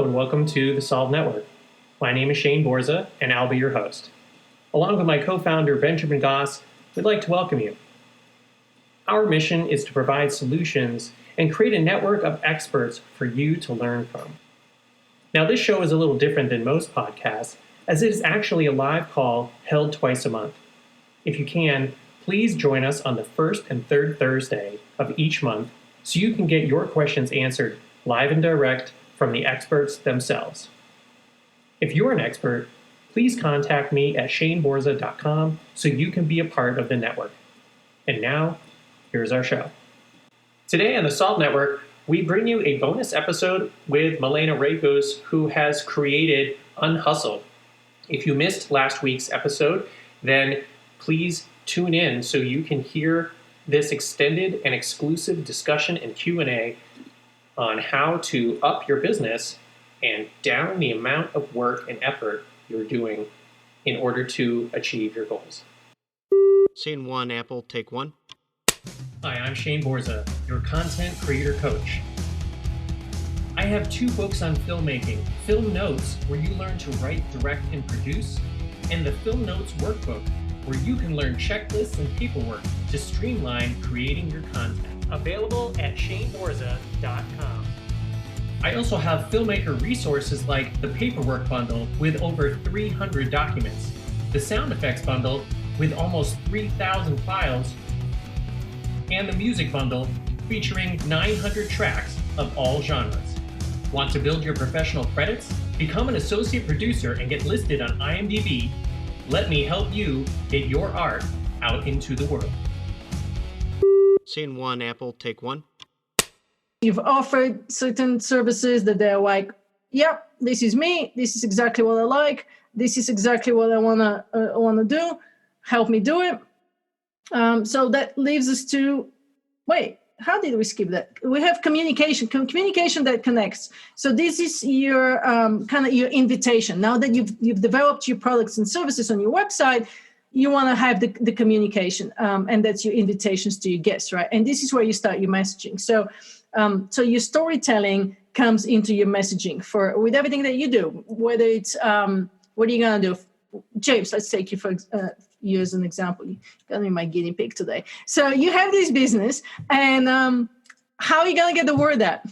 Hello and welcome to the Solve Network. My name is Shane Borza and I'll be your host. Along with my co-founder Benjamin Goss, we'd like to welcome you. Our mission is to provide solutions and create a network of experts for you to learn from. Now this show is a little different than most podcasts as it is actually a live call held twice a month. If you can, please join us on the first and third Thursday of each month so you can get your questions answered live and direct from the experts themselves. If you're an expert, please contact me at shaneborza.com so you can be a part of the network. And now, here's our show. Today on the Solve Network, we bring you a bonus episode with Milena Regos, who has created Unhustle. If you missed last week's episode, then please tune in so you can hear this extended and exclusive discussion and Q&A on how to up your business and down the amount of work and effort you're doing in order to achieve your goals. Scene one, Apple, take one. Hi, I'm Shane Borza, your content creator coach. I have 2 books on filmmaking, Film Notes, where you learn to write, direct, and produce, and the Film Notes Workbook, where you can learn checklists and paperwork to streamline creating your content. Available at shaneborza.com. I also have filmmaker resources like the Paperwork Bundle with over 300 documents, the Sound Effects Bundle with almost 3,000 files, and the Music Bundle featuring 900 tracks of all genres. Want to build your professional credits? Become an associate producer and get listed on IMDb. Let me help you get your art out into the world. Scene one, Apple, take one. You've offered certain services that they're like, yep, this is me. This is exactly what I like. This is exactly what I wanna do. Help me do it. So that leaves us to, wait, how did we skip that? We have communication that connects. So this is your kind of your invitation. Now that you've developed your products and services on your website, you want to have the communication, and that's your invitations to your guests, right? And this is where you start your messaging. So your storytelling comes into your messaging with everything that you do. Whether it's what are you gonna do, James? Let's take you you as an example. You're gonna be my guinea pig today. So you have this business, and how are you gonna get the word out?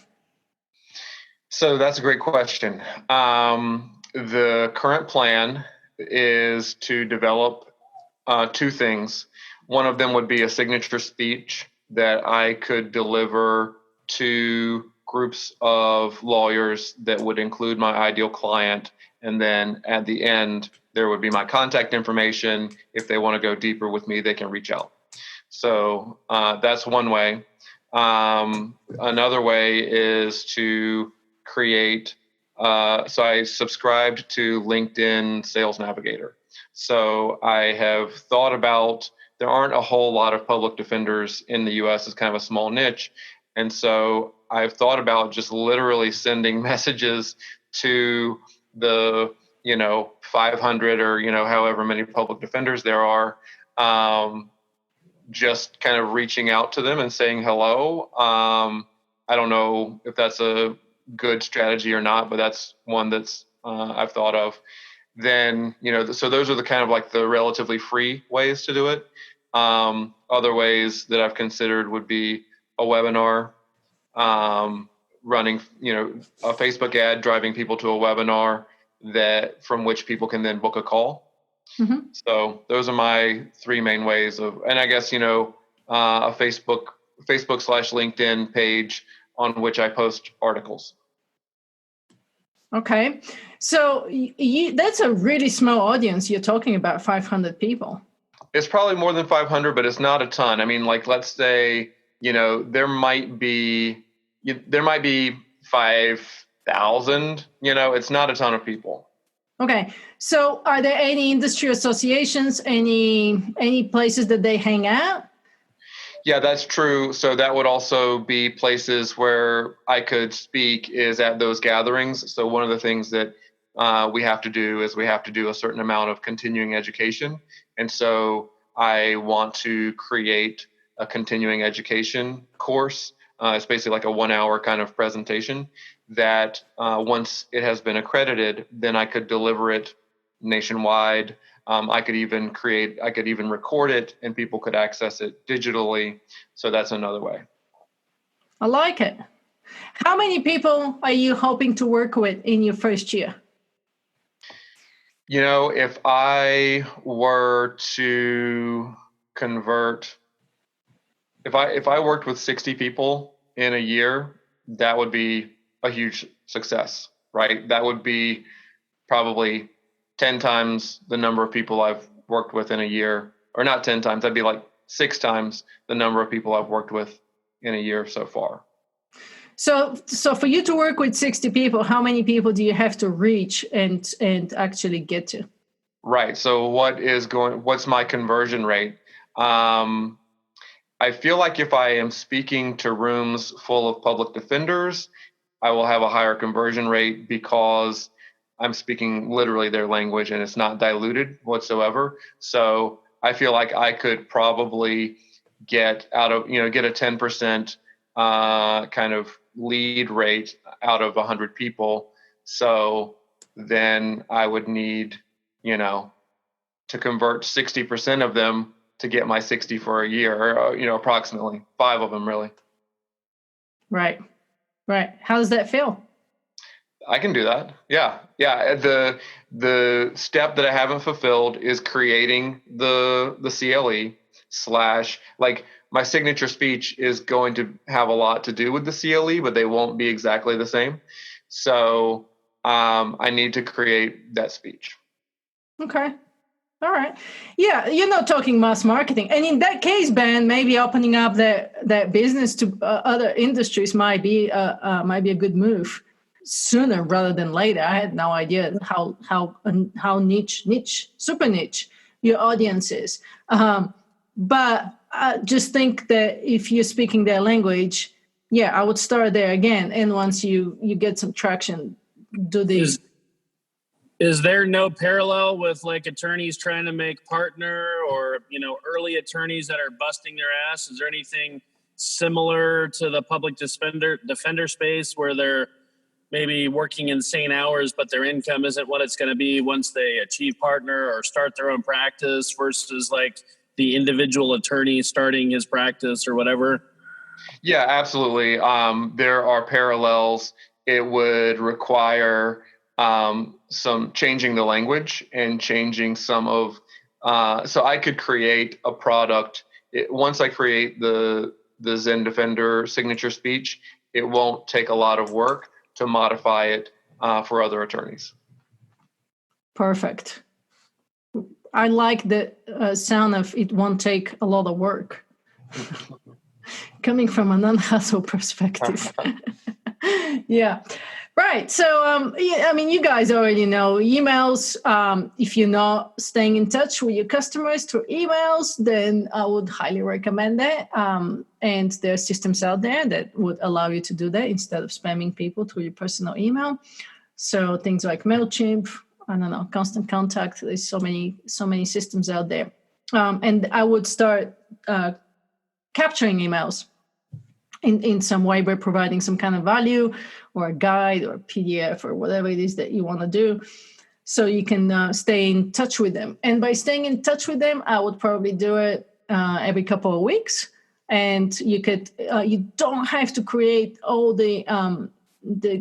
So that's a great question. The current plan is to develop 2 things. One of them would be a signature speech that I could deliver to groups of lawyers that would include my ideal client. And then at the end, there would be my contact information. If they want to go deeper with me, they can reach out. So that's one way. Another way is to create, so I subscribed to LinkedIn Sales Navigator. So I have thought about, there aren't a whole lot of public defenders in the US. It's kind of a small niche. And so I've thought about just literally sending messages to the, 500 or, however many public defenders there are, just kind of reaching out to them and saying hello. I don't know if that's a good strategy or not, but that's one that's I've thought of. Then, so those are the kind of like the relatively free ways to do it. Other ways that I've considered would be a webinar, running, a Facebook ad, driving people to a webinar from which people can then book a call. Mm-hmm. So those are my 3 main ways and I guess, a Facebook / LinkedIn page on which I post articles. Okay. So that's a really small audience. You're talking about 500 people. It's probably more than 500, but it's not a ton. I mean, like, let's say, there might be 5,000, it's not a ton of people. Okay. So are there any industry associations, any places that they hang out? Yeah, that's true. So that would also be places where I could speak is at those gatherings. So one of the things that we have to do is we have to do a certain amount of continuing education. And so I want to create a continuing education course. It's basically like a 1-hour kind of presentation that once it has been accredited, then I could deliver it nationwide. I could even record it and people could access it digitally. So that's another way. I like it. How many people are you hoping to work with in your first year? You know, if I were to convert, if I worked with 60 people in a year, that would be a huge success, right? That would be probably 10 times the number of people I've worked with in a year, or not 10 times, that'd be like 6 times the number of people I've worked with in a year so far. So for you to work with 60 people, how many people do you have to reach and actually get to? Right. So what's my conversion rate? I feel like if I am speaking to rooms full of public defenders, I will have a higher conversion rate because I'm speaking literally their language and it's not diluted whatsoever. So I feel like I could probably get a 10% kind of lead rate out of 100 people. So then I would need, to convert 60% of them to get my 60 for a year, or, approximately 5 of them really. Right. How does that feel? I can do that. Yeah. The step that I haven't fulfilled is creating the CLE / like my signature speech is going to have a lot to do with the CLE, but they won't be exactly the same. So I need to create that speech. Okay. All right. Yeah, you're not talking mass marketing. And in that case, Ben, maybe opening up that business to other industries might be a good move sooner rather than later. I had no idea how niche, super niche your audience is. But I just think that if you're speaking their language, I would start there again. And once you get some traction, do these. Is there no parallel with like attorneys trying to make partner or, early attorneys that are busting their ass? Is there anything similar to the public defender space where they're maybe working insane hours, but their income isn't what it's going to be once they achieve partner or start their own practice versus like the individual attorney starting his practice or whatever? Yeah, absolutely. There are parallels. It would require some changing the language and changing some of, so I could create a product. Once I create the Zen Defender signature speech, it won't take a lot of work to modify it for other attorneys. Perfect. I like the sound of it won't take a lot of work. Coming from a non-hustle perspective. Yeah. Right. So, you guys already know emails. If you're not staying in touch with your customers through emails, then I would highly recommend that. And there are systems out there that would allow you to do that instead of spamming people through your personal email. So things like MailChimp, Constant Contact. There's so many systems out there. And I would start capturing emails in some way by providing some kind of value or a guide or a PDF or whatever it is that you want to do, so you can stay in touch with them. And by staying in touch with them, I would probably do it every couple of weeks. And you don't have to create all the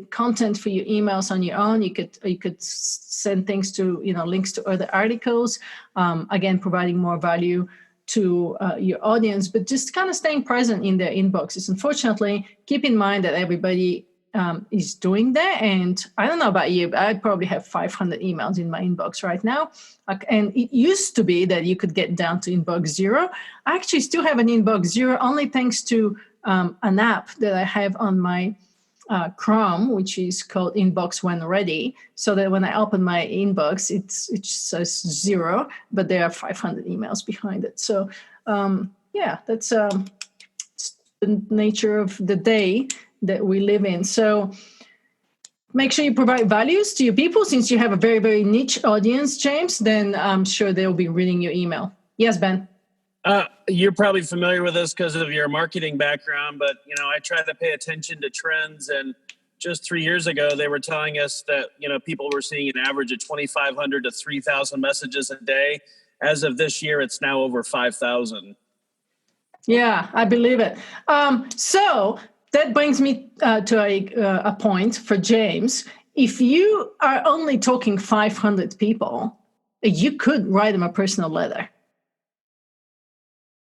content for your emails on your own. You could send things to, links to other articles, again, providing more value to your audience, but just kind of staying present in their inboxes. Unfortunately, keep in mind that everybody is doing that. And I don't know about you, but I probably have 500 emails in my inbox right now. And it used to be that you could get down to inbox 0. I actually still have an inbox 0, only thanks to an app that I have on my Chrome, which is called Inbox When Ready, so that when I open my inbox, it says 0, but there are 500 emails behind it. So, that's the nature of the day that we live in. So make sure you provide values to your people. Since you have a very, very niche audience, James, then I'm sure they'll be reading your email. Yes, Ben? You're probably familiar with this because of your marketing background, but I try to pay attention to trends, and just 3 years ago, they were telling us that, people were seeing an average of 2,500 to 3,000 messages a day. As of this year, it's now over 5,000. Yeah, I believe it. So that brings me to a point for James. If you are only talking 500 people, you could write them a personal letter.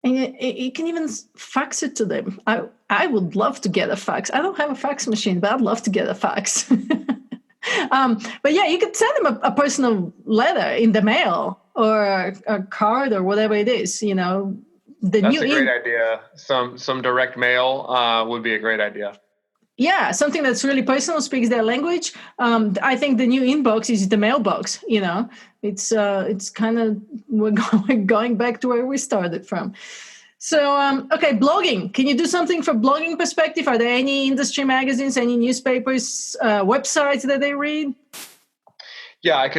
And you can even fax it to them. I would love to get a fax. I don't have a fax machine, but I'd love to get a fax. But yeah, you could send them a personal letter in the mail or a card or whatever it is, That's a great idea. Some direct mail would be a great idea. Yeah, something that's really personal, speaks their language. I think the new inbox is the mailbox. It's kind of, we're going back to where we started from. So, okay, blogging. Can you do something for blogging perspective? Are there any industry magazines, any newspapers, websites that they read? Yeah, I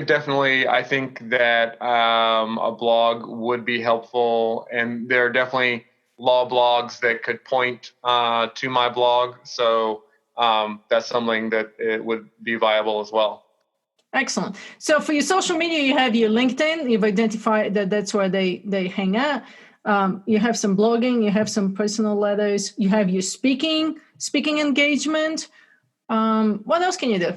think that a blog would be helpful. And there are definitely law blogs that could point to my blog. So that's something that it would be viable as well. Excellent. So for your social media, you have your LinkedIn. You've identified that that's where they hang out. You have some blogging. You have some personal letters. You have your speaking engagement. What else can you do?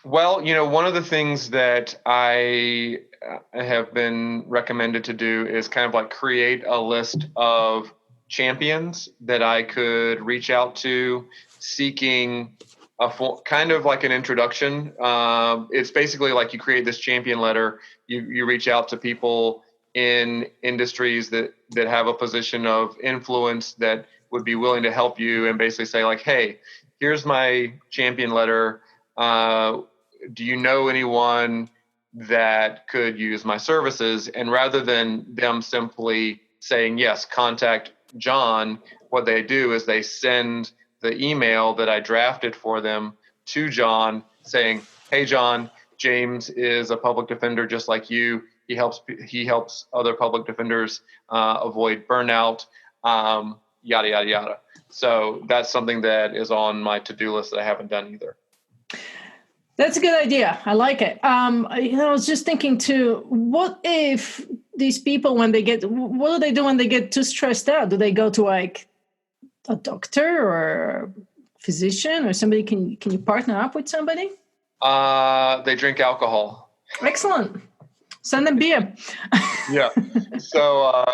Well, one of the things that I have been recommended to do is kind of like create a list of champions that I could reach out to seeking kind of like an introduction. It's basically like you create this champion letter. You reach out to people in industries that have a position of influence that would be willing to help you, and basically say like, hey, here's my champion letter. Do you know anyone that could use my services? And rather than them simply saying, yes, contact John, what they do is they send the email that I drafted for them to John saying, hey, John, James is a public defender just like you. He helps other public defenders avoid burnout, yada, yada, yada. So that's something that is on my to-do list that I haven't done either. That's a good idea. I like it. I was just thinking too, what if these people, what do they do when they get too stressed out? Do they go to like a doctor or a physician or somebody? Can you partner up with somebody? They drink alcohol. Excellent. Send them beer. Yeah. So,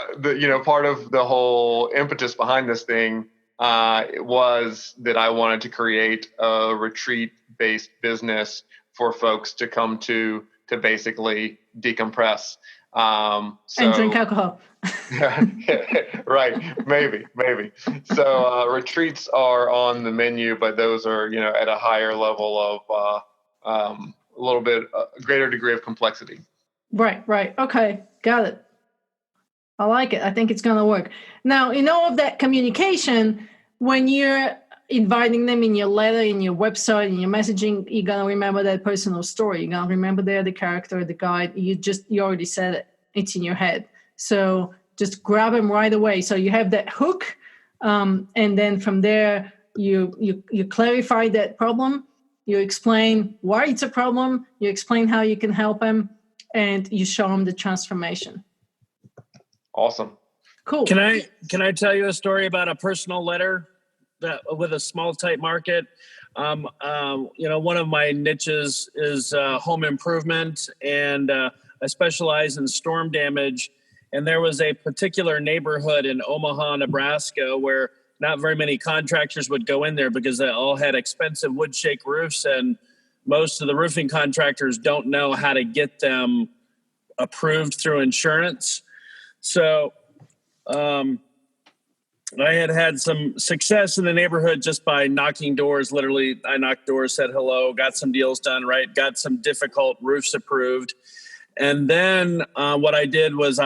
part of the whole impetus behind this thing was that I wanted to create a retreat-based business for folks to come to basically decompress. And drink alcohol. Right. Maybe. So retreats are on the menu, but those are, at a higher level of a little bit greater degree of complexity. Right. Okay. Got it. I like it. I think it's going to work. Now, in all of that communication, when you're inviting them in your letter, in your website, in your messaging, you're going to remember that personal story. You're going to remember the character, the guide. You already said it. It's in your head. So just grab them right away. So you have that hook. And then from there, you clarify that problem. You explain why it's a problem. You explain how you can help them. And you show them the transformation. Awesome. Cool. Can I tell you a story about a personal letter that with a small type market? One of my niches is home improvement, and I specialize in storm damage. And there was a particular neighborhood in Omaha, Nebraska, where not very many contractors would go in there because they all had expensive wood shake roofs, and most of the roofing contractors don't know how to get them approved through insurance. So I had some success in the neighborhood just by knocking doors. Literally, I knocked doors, said hello, got some deals done, right? Got some difficult roofs approved. And then what I did was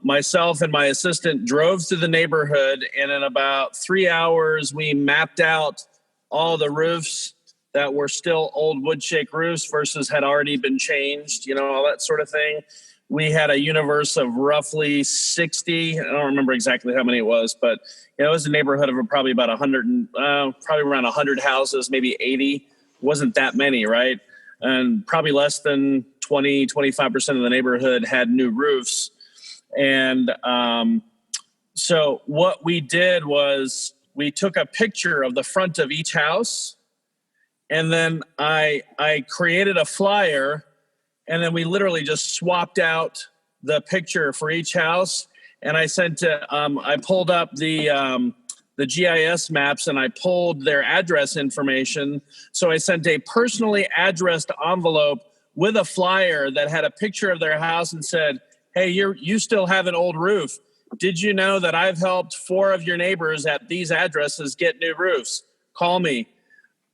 myself and my assistant drove through the neighborhood, and in about 3 hours, we mapped out all the roofs that were still old wood shake roofs versus had already been changed, all that sort of thing. we had a universe of roughly 60. I don't remember exactly how many it was, but it was a neighborhood of probably about 100, probably around 100 houses, maybe 80. Wasn't that many, right? And probably less than 20, 25% of the neighborhood had new roofs. And so what we did was we took a picture of the front of each house, and then I created a flyer, and then we literally just swapped out the picture for each house. And I sent I pulled up the GIS maps, and I pulled their address information. So I sent a personally addressed envelope with a flyer that had a picture of their house and said, "Hey, you still have an old roof. Did you know that I've helped 4 of your neighbors at these addresses get new roofs? Call me."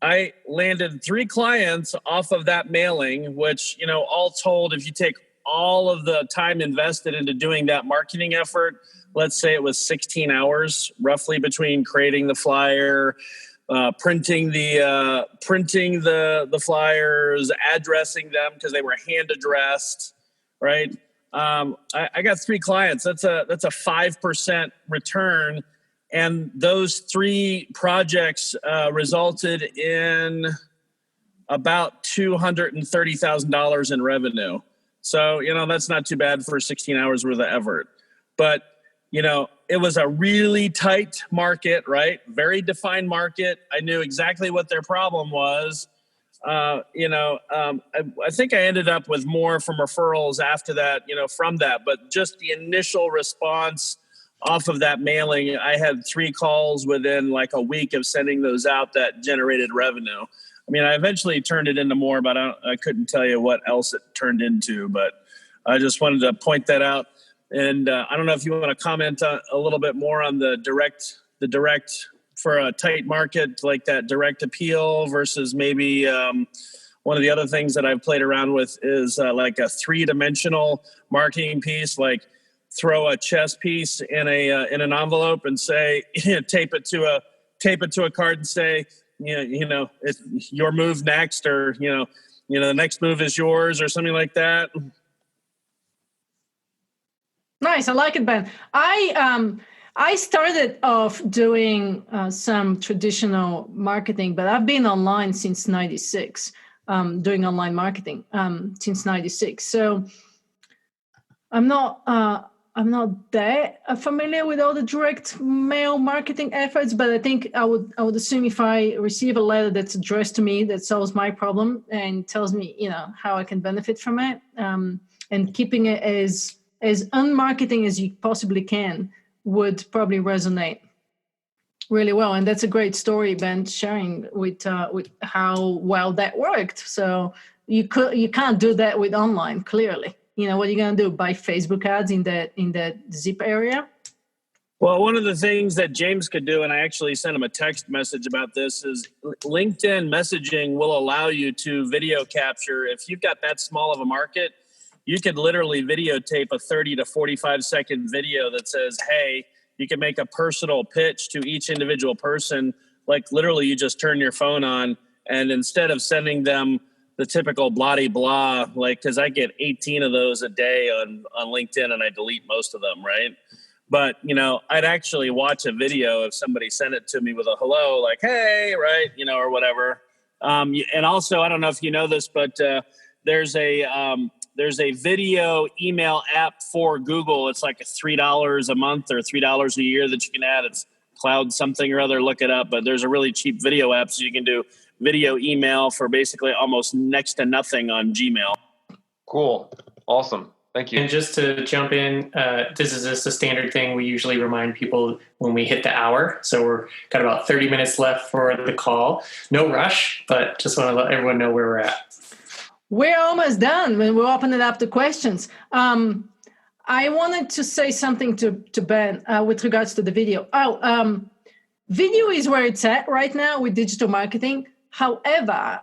I landed 3 clients off of that mailing, which, all told, if you take all of the time invested into doing that marketing effort, let's say it was 16 hours roughly between creating the flyer, printing the flyers, addressing them because they were hand addressed, right? I got 3 clients. That's a 5% return. And those 3 projects resulted in about $230,000 in revenue. So, that's not too bad for 16 hours worth of effort. But, it was a really tight market, right? Very defined market. I knew exactly what their problem was. I think I ended up with more from referrals after that, from that. But just the initial response off of that mailing, I had 3 calls within like a week of sending those out that generated revenue. I mean, I eventually turned it into more, but I couldn't tell you what else it turned into. But I just wanted to point that out. And I don't know if you want to comment a little bit more on the direct for a tight market, like that direct appeal versus maybe one of the other things that I've played around with is like a 3-dimensional marketing piece, like throw a chess piece in an envelope and say, tape it to a card and say, it's your move next, or the next move is yours, or something like that. Nice, I like it, Ben. I started off doing some traditional marketing, but I've been online since '96, doing online marketing since '96. So I'm not that familiar with all the direct mail marketing efforts, but I think I would assume if I receive a letter that's addressed to me that solves my problem and tells me how I can benefit from it, and keeping it as unmarketing as you possibly can would probably resonate really well. And that's a great story, Ben, sharing with how well that worked. So you can't do that with online, clearly. What are you going to do? Buy Facebook ads in that zip area? Well, one of the things that James could do, and I actually sent him a text message about this, is LinkedIn messaging will allow you to video capture. If you've got that small of a market, you could literally videotape a 30 to 45 second video that says, hey, you can make a personal pitch to each individual person. Like literally you just turn your phone on, and instead of sending them the typical blah-de-blah, because I get 18 of those a day on LinkedIn and I delete most of them, right? But, I'd actually watch a video if somebody sent it to me with a hello, like, hey, right, or whatever. And also, I don't know if you know this, but there's a video email app for Google. It's like $3 a month or $3 a year that you can add. It's Cloud something or other, look it up. But there's a really cheap video app, so you can do video email for basically almost next to nothing on Gmail. Cool. Awesome. Thank you. And just to jump in, this is just a standard thing we usually remind people when we hit the hour. So we're got about 30 minutes left for the call. No rush, but just want to let everyone know where we're at. We're almost done. We'll open it up to questions. I wanted to say something to Ben with regards to the video. Video is where it's at right now with digital marketing. However,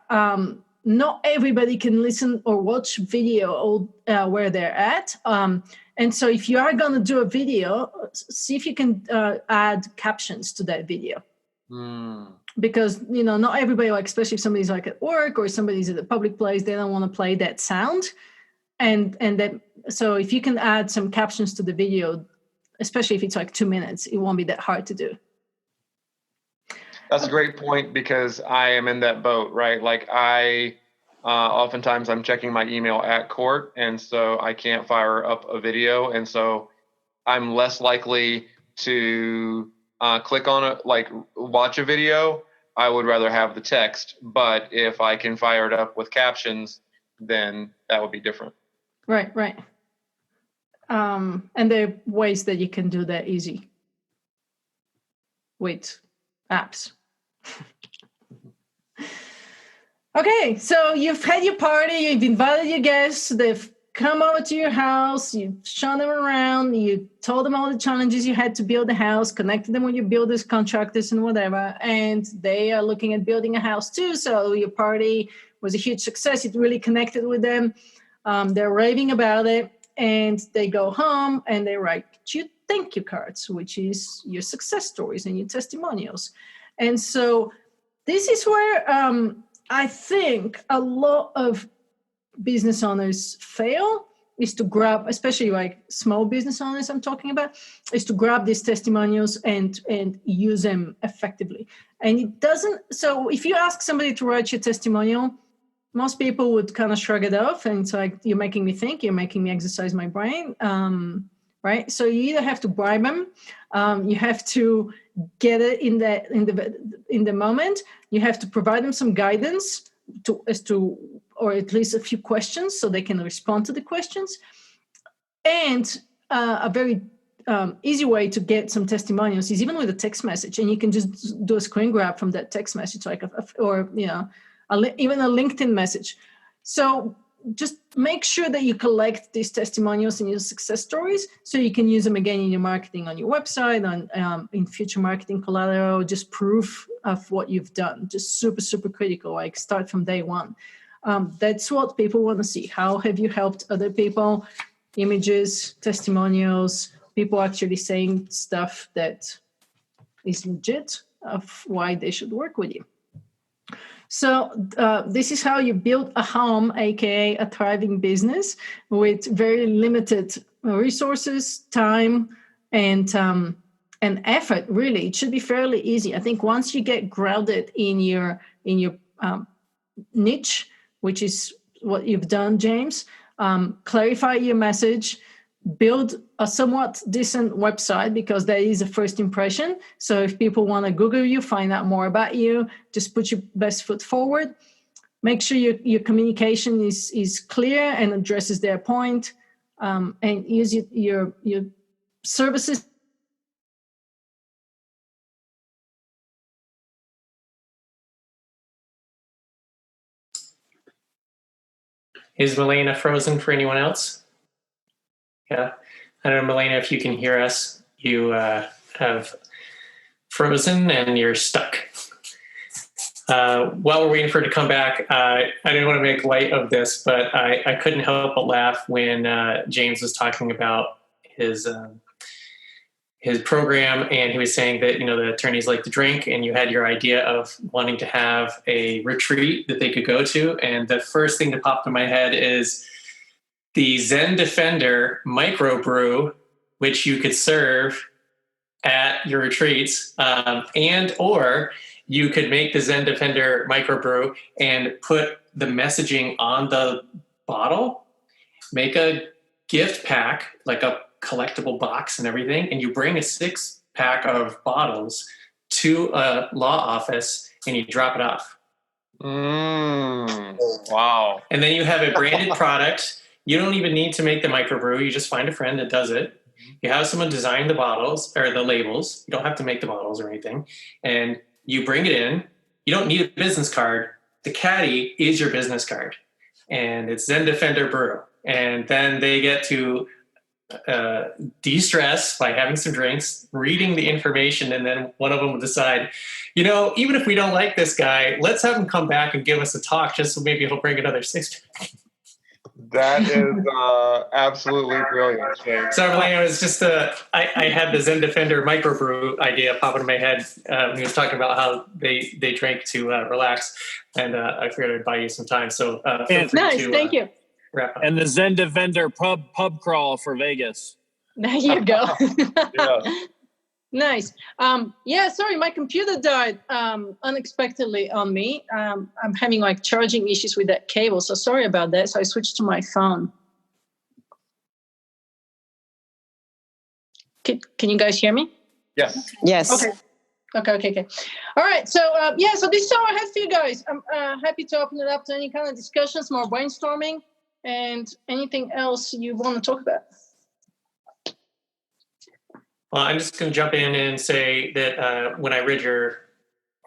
not everybody can listen or watch video where they're at. And so if you are going to do a video, see if you can add captions to that video. Because, not everybody, especially if somebody's at work or somebody's at a public place, they don't want to play that sound. And that So if you can add some captions to the video, especially if it's like 2 minutes, it won't be that hard to do. That's a great point because I am in that boat, right? Like oftentimes I'm checking my email at court, and so I can't fire up a video, and so I'm less likely to click on it, like watch a video. I would rather have the text, but if I can fire it up with captions, then that would be different. Right, right. And there are ways that you can do that easy with apps. Okay, so you've had your party, you've invited your guests, they've come over to your house, you've shown them around, you told them all the challenges you had to build the house, connected them with your builders, contractors, and whatever, and they are looking at building a house too, so your party was a huge success. It really connected with them. They're raving about it, and they go home and they write you thank you cards, which is your success stories and your testimonials. And so this is where I think a lot of business owners fail, is to grab, especially like small business owners I'm talking about, is to grab these testimonials and use them effectively. And it doesn't, so if you ask somebody to write your testimonial, most people would kind of shrug it off, and it's like, you're making me think, you're making me exercise my brain, right? So you either have to bribe them, you have to get it in the moment, you have to provide them some guidance as to, or at least a few questions so they can respond to the questions. And a very easy way to get some testimonials is even with a text message, and you can just do a screen grab from that text message, like or even a LinkedIn message. So just make sure that you collect these testimonials and your success stories so you can use them again in your marketing, on your website, on in future marketing collateral, just proof of what you've done. Just super, super critical, like start from day one. That's what people want to see. How have you helped other people? Images, testimonials, people actually saying stuff that is legit of why they should work with you. So this is how you build a home, aka a thriving business, with very limited resources, time, and effort. Really, it should be fairly easy. I think once you get grounded in your niche, which is what you've done, James, clarify your message, build a somewhat decent website, because that is a first impression. So if people want to Google you, find out more about you, just put your best foot forward. Make sure your communication is clear and addresses their point, and use your services. Is Milena frozen for anyone else? Yeah. I don't know, Milena, if you can hear us. You have frozen and you're stuck. While we're waiting for her to come back, I didn't want to make light of this, but I couldn't help but laugh when James was talking about his program, and he was saying that, the attorneys like to drink, and you had your idea of wanting to have a retreat that they could go to. And the first thing that popped in my head is the Zen Defender microbrew, which you could serve at your retreats, or you could make the Zen Defender microbrew and put the messaging on the bottle, make a gift pack, like a collectible box and everything, and you bring a 6-pack of bottles to a law office and you drop it off. Wow. And then you have a branded product. You don't even need to make the microbrew. You just find a friend that does it. You have someone design the bottles or the labels. You don't have to make the bottles or anything. And you bring it in. You don't need a business card. The caddy is your business card. And it's Zen Defender Brew. And then they get to de-stress by having some drinks, reading the information, and then one of them will decide, even if we don't like this guy, let's have him come back and give us a talk, just so maybe he'll bring another 6-pack. That is absolutely brilliant. Sorry, Milena, it was just I had the Zen Defender microbrew idea pop into my head when he was talking about how they drank to relax, and I figured I'd buy you some time. So nice, thank you. Wrap up. And the Zenda vendor pub crawl for Vegas. There you go. Yeah. Nice. Yeah, sorry, my computer died unexpectedly on me. I'm having like charging issues with that cable, so sorry about that. So I switched to my phone. Can you guys hear me? Yes. Yes. Okay. All right. So so this is all I had for you guys. I'm happy to open it up to any kind of discussions, more brainstorming, and anything else you want to talk about. Well, I'm just going to jump in and say that when I read your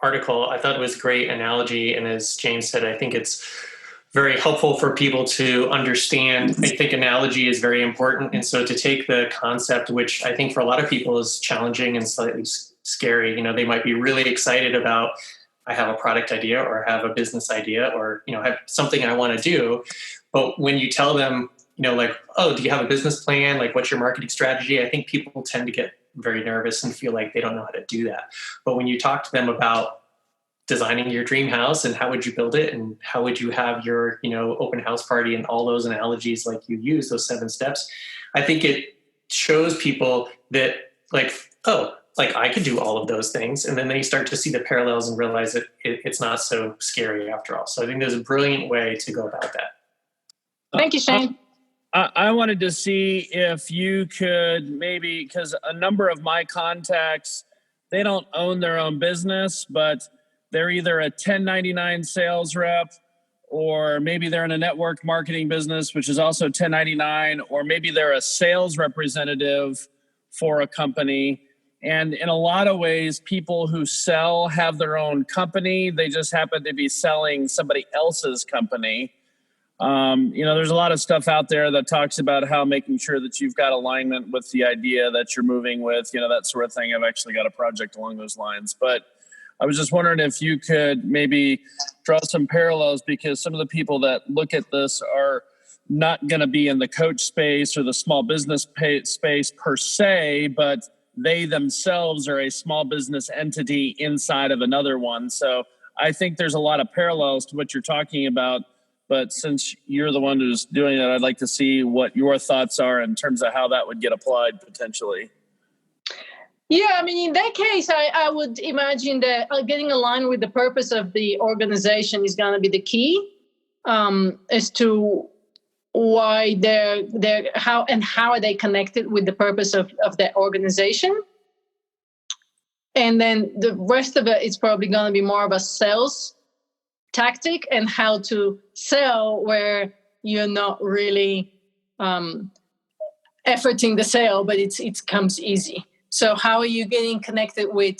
article, I thought it was a great analogy. And as James said, I think it's very helpful for people to understand. I think analogy is very important. And so to take the concept, which I think for a lot of people is challenging and slightly scary, they might be really excited about, I have a product idea or I have a business idea or, have something I want to do. But when you tell them, like, oh, do you have a business plan? Like, what's your marketing strategy? I think people tend to get very nervous and feel like they don't know how to do that. But when you talk to them about designing your dream house and how would you build it and how would you have your, open house party and all those analogies like you use, those 7 steps, I think it shows people that like, oh, like I could do all of those things. And then they start to see the parallels and realize that it's not so scary after all. So I think there's a brilliant way to go about that. Thank you, Shane. I wanted to see if you could maybe, because a number of my contacts, they don't own their own business, but they're either a 1099 sales rep, or maybe they're in a network marketing business, which is also 1099, or maybe they're a sales representative for a company. And in a lot of ways, people who sell have their own company. They just happen to be selling somebody else's company. There's a lot of stuff out there that talks about how making sure that you've got alignment with the idea that you're moving with, that sort of thing. I've actually got a project along those lines. But I was just wondering if you could maybe draw some parallels, because some of the people that look at this are not going to be in the coach space or the small business space per se, but they themselves are a small business entity inside of another one. So I think there's a lot of parallels to what you're talking about. But since you're the one who's doing it, I'd like to see what your thoughts are in terms of how that would get applied potentially. Yeah, I mean, in that case, I would imagine that getting aligned with the purpose of the organization is going to be the key as to why they're how are they connected with the purpose of that organization. And then the rest of it is probably going to be more of a sales tactic and how to sell where you're not really efforting the sale, but it comes easy. So how are you getting connected with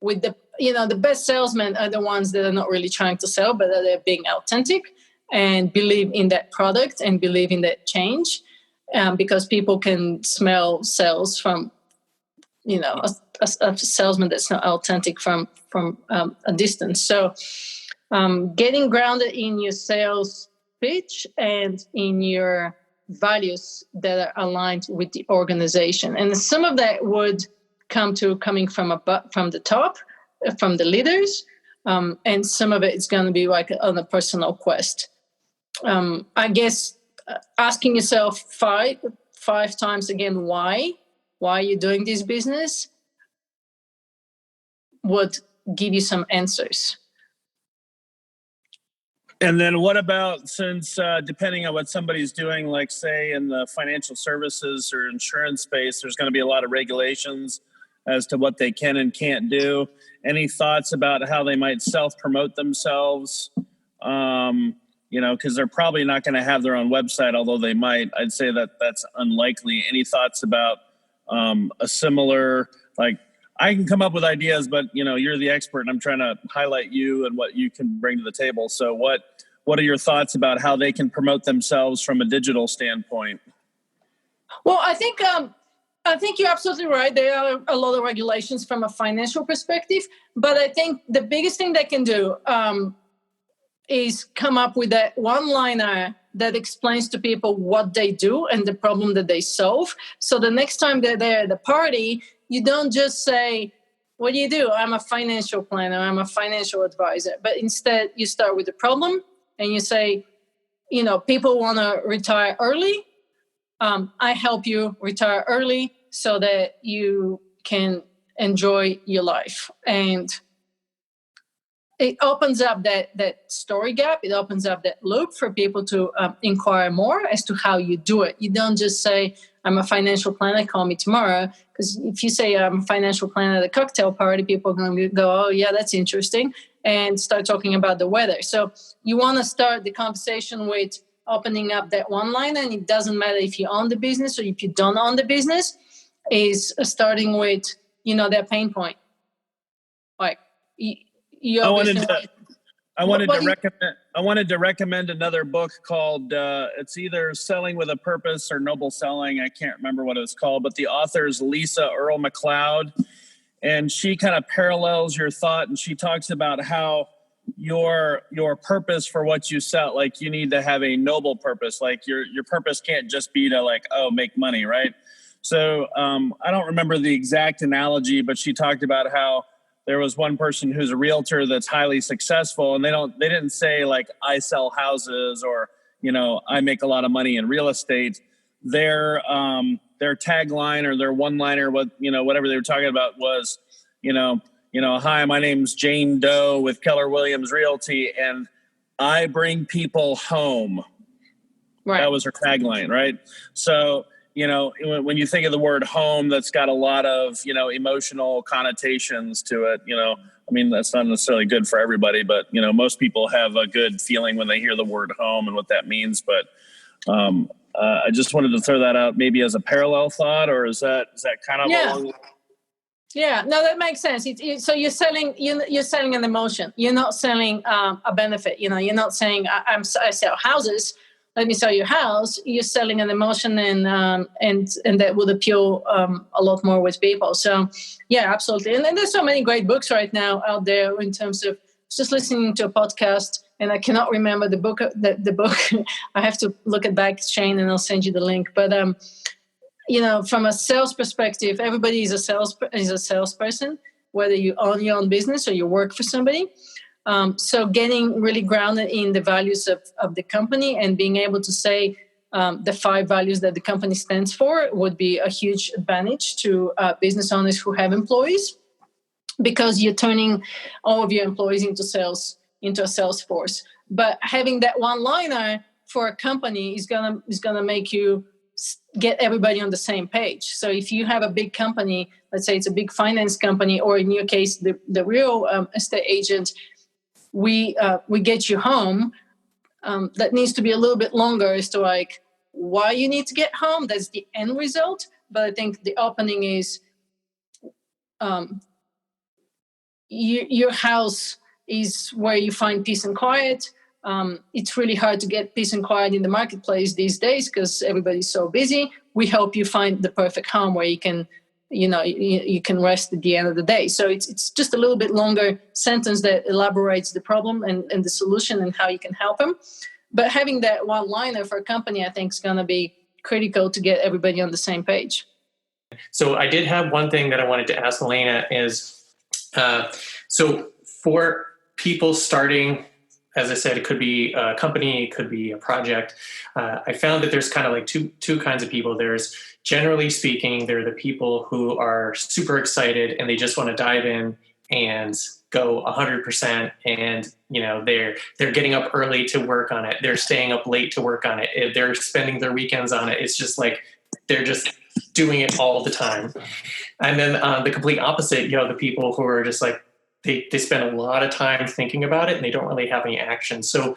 the, the best salesmen are the ones that are not really trying to sell, but they're being authentic and believe in that product and believe in that change, because people can smell sales from, a salesman that's not authentic from a distance. So getting grounded in your sales pitch and in your values that are aligned with the organization. And some of that would coming from the top, from the leaders, and some of it is going to be like on a personal quest. I guess asking yourself five times again why are you doing this business would give you some answers. And then what about, since depending on what somebody's doing, like say in the financial services or insurance space, there's going to be a lot of regulations as to what they can and can't do. Any thoughts about how they might self-promote themselves? Because they're probably not going to have their own website, although they might. I'd say that's unlikely. Any thoughts about a similar, like, I can come up with ideas, but you're the expert and I'm trying to highlight you and what you can bring to the table. So what are your thoughts about how they can promote themselves from a digital standpoint? Well, I think you're absolutely right. There are a lot of regulations from a financial perspective, but I think the biggest thing they can do is come up with that one-liner that explains to people what they do and the problem that they solve. So the next time they're there at the party, you don't just say, what do you do? I'm a financial planner, I'm a financial advisor. But instead, you start with the problem and you say, people want to retire early. I help you retire early so that you can enjoy your life. And it opens up that story gap. It opens up that loop for people to inquire more as to how you do it. You don't just say, I'm a financial planner, call me tomorrow. Because if you say I'm a financial planner at a cocktail party, people are going to go, oh, yeah, that's interesting, and start talking about the weather. So you want to start the conversation with opening up that one-liner, and it doesn't matter if you own the business or if you don't own the business, is starting with, their pain point. Like, I wanted to recommend another book called it's either Selling with a Purpose or Noble Selling. I can't remember what it's called, but the author is Lisa Earl McLeod, and she kind of parallels your thought, and she talks about how your purpose for what you sell, like you need to have a noble purpose. Like your purpose can't just be to make money, right? So I don't remember the exact analogy, but she talked about how there was one person who's a realtor that's highly successful, and they didn't say I sell houses or I make a lot of money in real estate. Their tagline or their one-liner, whatever they were talking about was, hi, my name's Jane Doe with Keller Williams Realty, and I bring people home. Right. That was her tagline, right? So when you think of the word home, that's got a lot of, emotional connotations to it. I mean, that's not necessarily good for everybody, but, most people have a good feeling when they hear the word home and what that means. But I just wanted to throw that out maybe as a parallel thought, or is that kind of along? Yeah, no, that makes sense. So you're selling an emotion. You're not selling a benefit. You're not saying I sell houses. Let me sell your house. You're selling an emotion, and that would appeal a lot more with people. So, yeah, absolutely. And there's so many great books right now out there in terms of just listening to a podcast. And I cannot remember the book. The book. I have to look it back, Shane, and I'll send you the link. But from a sales perspective, everybody is a salesperson, whether you own your own business or you work for somebody. So getting really grounded in the values of the company and being able to say the 5 values that the company stands for would be a huge advantage to business owners who have employees, because you're turning all of your employees into a sales force. But having that one-liner for a company is gonna make you get everybody on the same page. So if you have a big company, let's say it's a big finance company, or in your case, the real estate agent, we get you home. That needs to be a little bit longer as to why you need to get home. That's the end result. But I think the opening is your house is where you find peace and quiet. It's really hard to get peace and quiet in the marketplace these days because everybody's so busy. We help you find the perfect home where you can you can rest at the end of the day. So it's just a little bit longer sentence that elaborates the problem and the solution and how you can help them. But having that one-liner for a company, I think, is going to be critical to get everybody on the same page. So I did have one thing that I wanted to ask Milena is, so for people starting, as I said, it could be a company, it could be a project. I found that there's kind of two kinds of people. There's, generally speaking, they're the people who are super excited and they just want to dive in and go 100%. And, they're getting up early to work on it. They're staying up late to work on it. They're spending their weekends on it. It's just they're just doing it all the time. And then the complete opposite, the people who are just they spend a lot of time thinking about it and they don't really have any action. So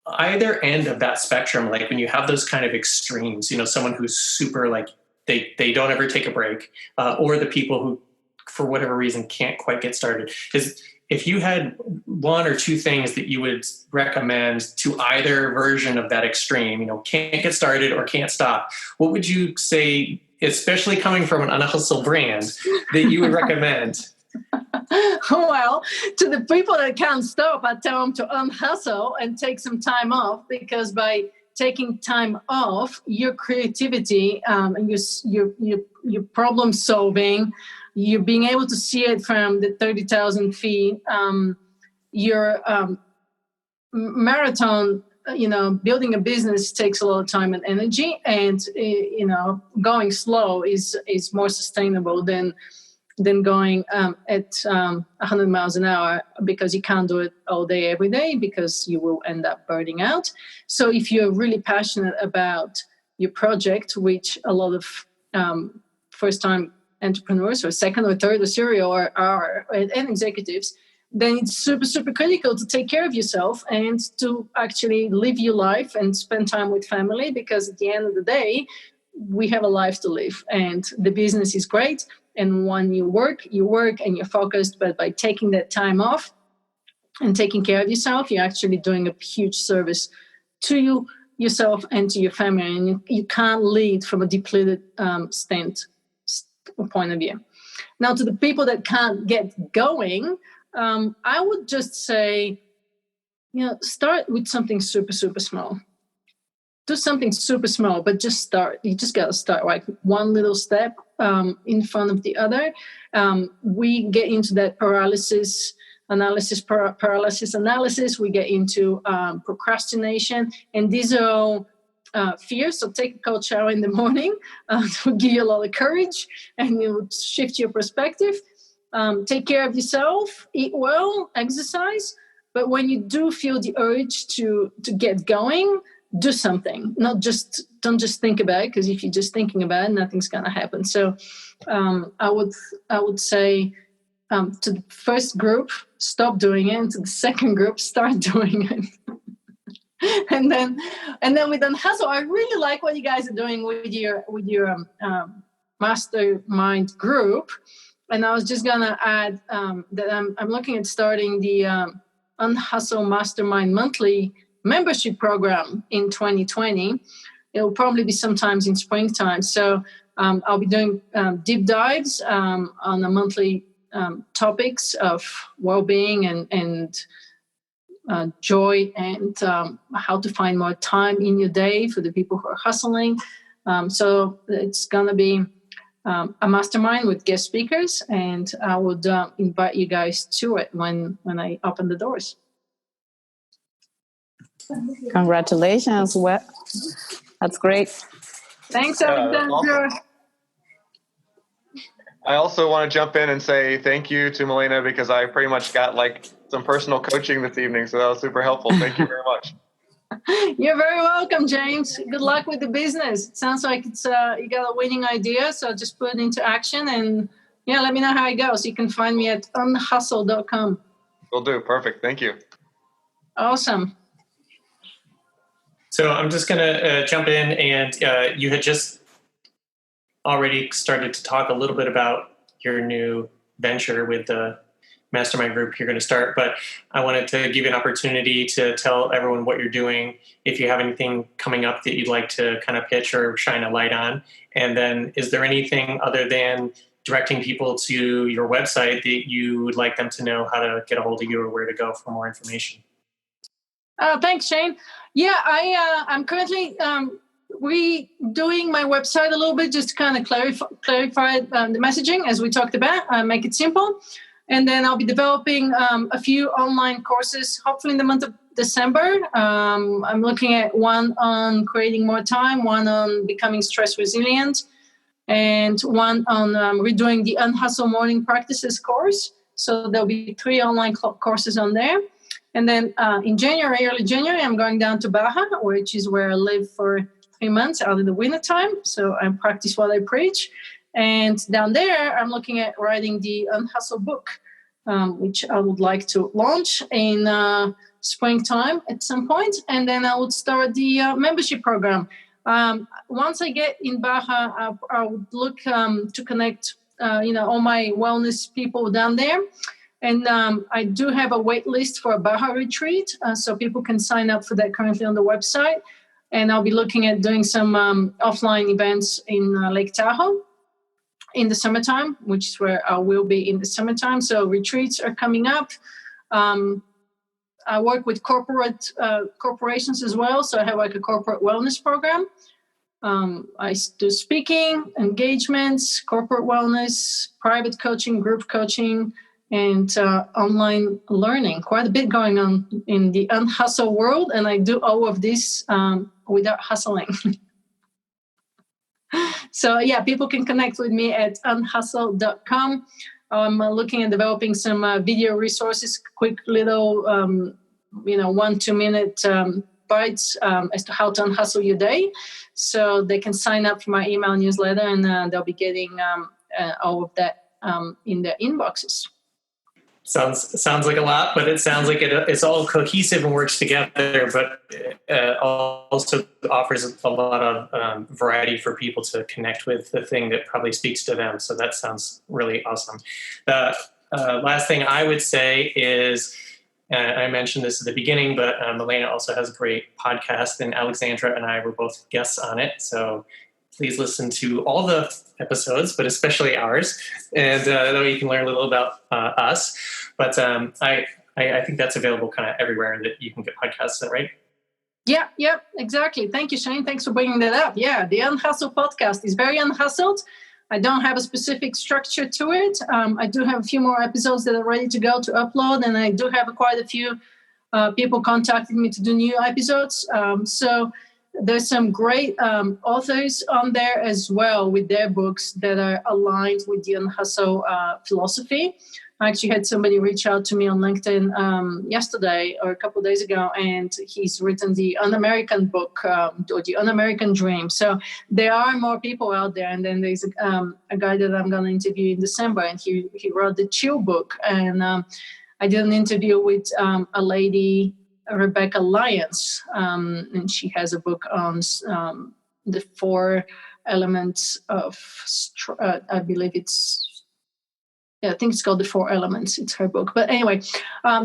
either end of that spectrum, when you have those kind of extremes, someone who's super they don't ever take a break, or the people who, for whatever reason, can't quite get started. Because if you had one or two things that you would recommend to either version of that extreme, can't get started or can't stop, what would you say, especially coming from an unhustle brand, that you would recommend? Well, to the people that can't stop, I tell them to unhustle and take some time off, because by taking time off, your creativity and your problem solving, you're being able to see it from the 30,000 feet. Your marathon building a business takes a lot of time and energy, and going slow is more sustainable than going at 100 miles an hour, because you can't do it all day every day, because you will end up burning out. So if you're really passionate about your project, which a lot of first-time entrepreneurs or second or third or serial are and executives, then it's super, super critical to take care of yourself and to actually live your life and spend time with family, because at the end of the day, we have a life to live, and the business is great. And when you work and you're focused, but by taking that time off and taking care of yourself, you're actually doing a huge service to yourself and to your family. And you can't lead from a depleted point of view. Now, to the people that can't get going, I would just say, start with something super, super small. Do something super small, but just start. You just got to start, like one little step in front of the other. We get into that paralysis analysis. We get into procrastination, and these are all fears. So take a cold shower in the morning to give you a lot of courage, and it will shift your perspective. Take care of yourself, eat well, exercise. But when you do feel the urge to get going, do something. Don't just think about it, because if you're just thinking about it, nothing's going to happen. So I would say to the first group, stop doing it, and to the second group, start doing it. and then with Unhustle, I really like what you guys are doing with your mastermind group. And I was just gonna add that I'm looking at starting the Unhustle Mastermind monthly membership program in 2020. It'll probably be sometimes in springtime. So I'll be doing deep dives on the monthly topics of well-being and joy, and how to find more time in your day for the people who are hustling. So it's gonna be a mastermind with guest speakers, and I would invite you guys to it when I open the doors. Congratulations. Well, that's great. Thanks, Alexander. I also want to jump in and say thank you to Milena, because I pretty much got like some personal coaching this evening. So that was super helpful. Thank you very much. You're very welcome, James. Good luck with the business. It sounds like it's you got a winning idea, so just put it into action, and let me know how it goes. You can find me at unhustle.com. Will do. Perfect. Thank you. Awesome. So I'm just going to jump in, and you had just already started to talk a little bit about your new venture with the mastermind group you're going to start, but I wanted to give you an opportunity to tell everyone what you're doing, if you have anything coming up that you'd like to kind of pitch or shine a light on. And then is there anything other than directing people to your website that you would like them to know how to get a hold of you or where to go for more information? Thanks, Shane. Yeah, I'm currently redoing my website a little bit, just to kind of clarify the messaging, as we talked about, make it simple. And then I'll be developing a few online courses, hopefully in the month of December. I'm looking at one on creating more time, one on becoming stress resilient, and one on redoing the Unhustle Morning Practices course. So there'll be 3 online courses on there. And then in January, early January, I'm going down to Baja, which is where I live for 3 months out of the winter time. So I practice what I preach. And down there, I'm looking at writing the Unhustle book, which I would like to launch in springtime at some point. And then I would start the membership program. Once I get in Baja, I would look to connect, all my wellness people down there. And I do have a wait list for a Baja retreat, so people can sign up for that currently on the website. And I'll be looking at doing some offline events in Lake Tahoe in the summertime, which is where I will be in the summertime. So retreats are coming up. I work with corporations as well, so I have like a corporate wellness program. I do speaking, engagements, corporate wellness, private coaching, group coaching, and online learning. Quite a bit going on in the unhustle world, and I do all of this without hustling. So yeah, people can connect with me at unhustle.com. I'm looking at developing some video resources, quick little 1-2 minute bites as to how to unhustle your day. So they can sign up for my email newsletter, and they'll be getting all of that in their inboxes. Sounds like a lot, but it sounds like it's all cohesive and works together, but also offers a lot of variety for people to connect with the thing that probably speaks to them. So that sounds really awesome. The last thing I would say is, I mentioned this at the beginning, but Milena also has a great podcast, and Alexandra and I were both guests on it. So please listen to all the episodes, but especially ours, and that way you can learn a little about us. But I think that's available kind of everywhere that you can get podcasts, right? Yeah, exactly. Thank you, Shane. Thanks for bringing that up. Yeah, the Unhustled podcast is very unhustled. I don't have a specific structure to it. I do have a few more episodes that are ready to go to upload, and I do have quite a few people contacting me to do new episodes. So there's some great authors on there as well with their books that are aligned with the Unhustle philosophy. I actually had somebody reach out to me on LinkedIn yesterday or a couple of days ago, and he's written the Un-American book, or the Un-American Dream. So there are more people out there. And then there's a guy that I'm going to interview in December, and he wrote the Chill book. And I did an interview with a lady, Rebecca Lyons, and she has a book on the 4 elements of, I believe I think it's called The 4 Elements. It's her book. But anyway,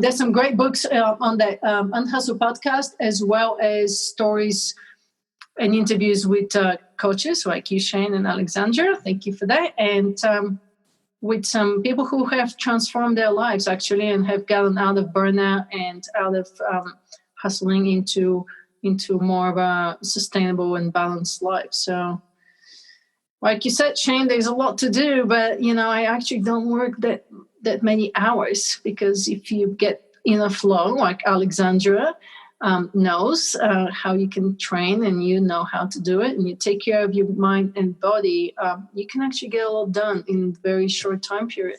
there's some great books on the Unhustle podcast, as well as stories and interviews with coaches like you, Shane, and Alexandra. Thank you for that. And with some people who have transformed their lives, actually, and have gotten out of burnout and out of hustling into more of a sustainable and balanced life. So, like you said, Shane, there's a lot to do, but, I actually don't work that many hours, because if you get in a flow, like Alexandra knows how you can train, and you know how to do it, and you take care of your mind and body, you can actually get a lot done in a very short time period.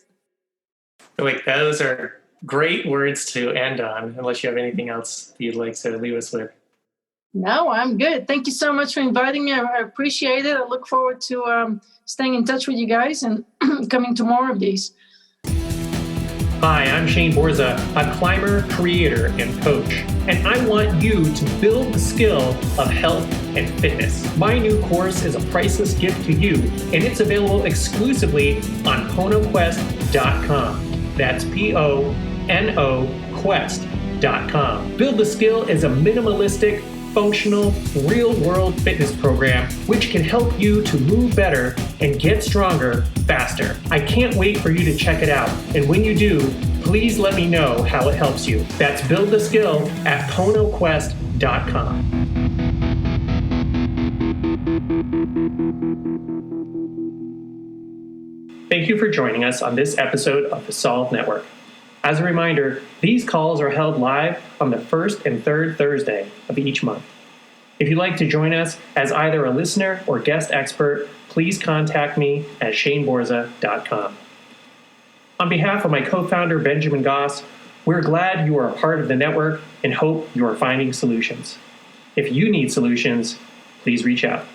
Wait, those are great words to end on, unless you have anything else you'd like to leave us with. No, I'm good. Thank you so much for inviting me. I appreciate it. I look forward to staying in touch with you guys and coming to more of these. Hi, I'm Shane Borza, a climber, creator, and coach, and I want you to build the skill of health and fitness. My new course is a priceless gift to you, and it's available exclusively on PonoQuest.com. That's PONO Quest.com. Build the Skill is a minimalistic, functional, real-world fitness program which can help you to move better and get stronger faster. I can't wait for you to check it out, and when you do, please let me know how it helps you. That's Build the Skill at PonoQuest.com. Thank you for joining us on this episode of the Solve Network. As a reminder, these calls are held live on the first and third Thursday of each month. If you'd like to join us as either a listener or guest expert, please contact me at shaneborza.com. On behalf of my co-founder, Benjamin Goss, we're glad you are a part of the network and hope you are finding solutions. If you need solutions, please reach out.